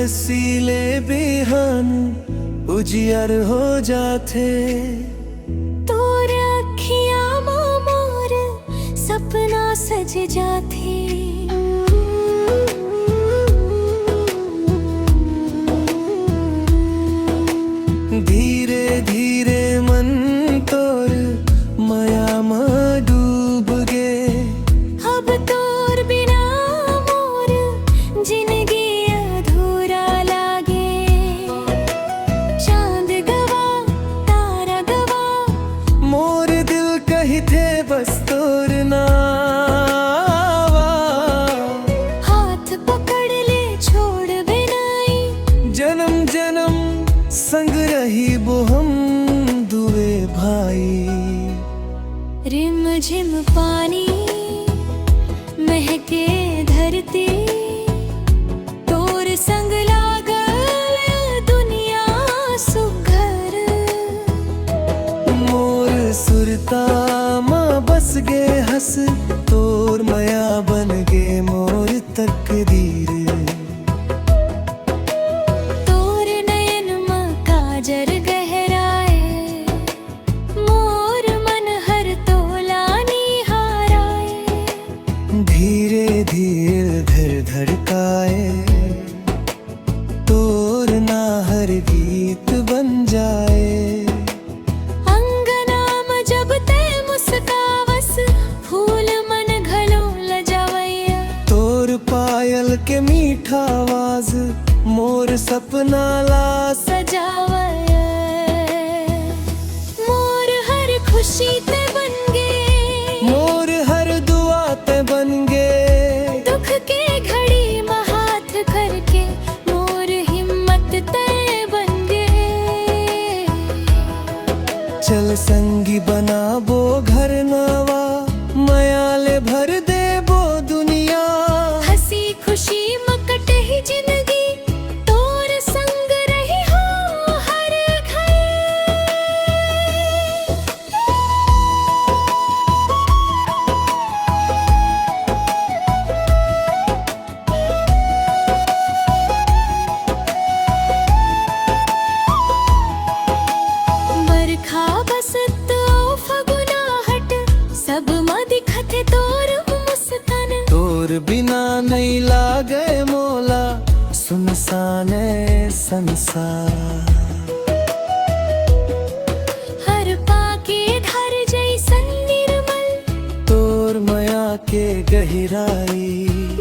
रसीले बिहान उजियर हो जाते। तोर अखियां मोर सपना सज जाते। धीरे धीरे मन तोर माया में डूब गे। अब तोर बिना मोर जिंदगी अधूरा लागे। चांद गवा तारा गवा मोर दिल कही थे बस तोर नावा। हाथ पकड़ ले छोड़ बिनाई। जन्म जन्म संग रही वो हम दुए भाई। रिम झिम पानी महके धरती। तोर संग लागल दुनिया सुघर। मोर सुरता माँ बस गे हंस तोर माया बन गे मोर तकदीर। तोर नयन में काजर गहराए। मोर मन हर तोला निहाराए। धीरे धीरे धर धड़काए तोर नाहर गीत बन जाए। अंगना में जब ते मुस्कावस फूल मन घलो लजावैया। तोर पायल के मीठा आवाज मोर सपना ला सजावैया। मोर हर खुशी ते बन गे। मोर हर दुआ ते बन गे। दुख के घड़ी में हाथ करके मोर हिम्मत ते बन गे। चल संगी बनाबो घर नवा मायाले भर देबो दुनिया। हंसी खुशी में कटे ही जिंदगी तोर संग रही हो हर घड़ी। बरखा बसत ओ फगुनाहट सब में दिखते तोर मुस्कान। तोर बिना नहीं लागे मोला सुनसान संसार। हर पाके धर जैसन निर्मल तोर माया के गहराई।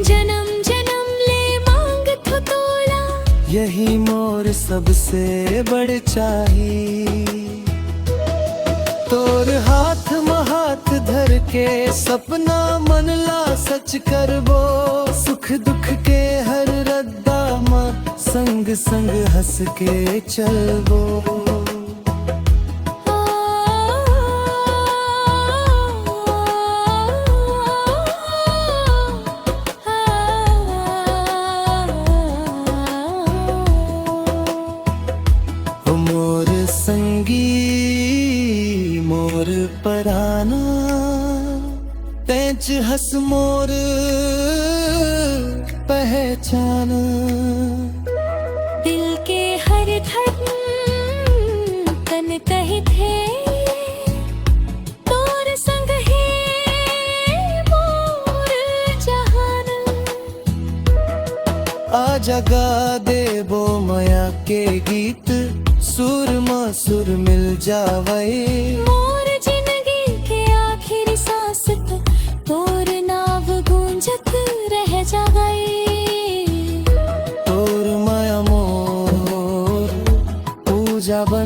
जन्म जन्म ले मांग थो तोला। यही मोर सबसे बड़ चाही। तोर हाथ में हाथ धर के सपना मन ला सच करबो। सुख दुख के हर रद्दा माँ संग संग हंस के चलबो। मोर संगी मोर पराना तेज हंस मोर पहचाना। दिल के हर धड़कन कही थे तोर संग है मोर जहान। आ जगा देबो माया के गीत सुर में सुर मिल जावे। मोर जिंदगी के आखिरी सांस तो तोर नाव गूंजत रह जाए। तोर माया मोर पूजा बन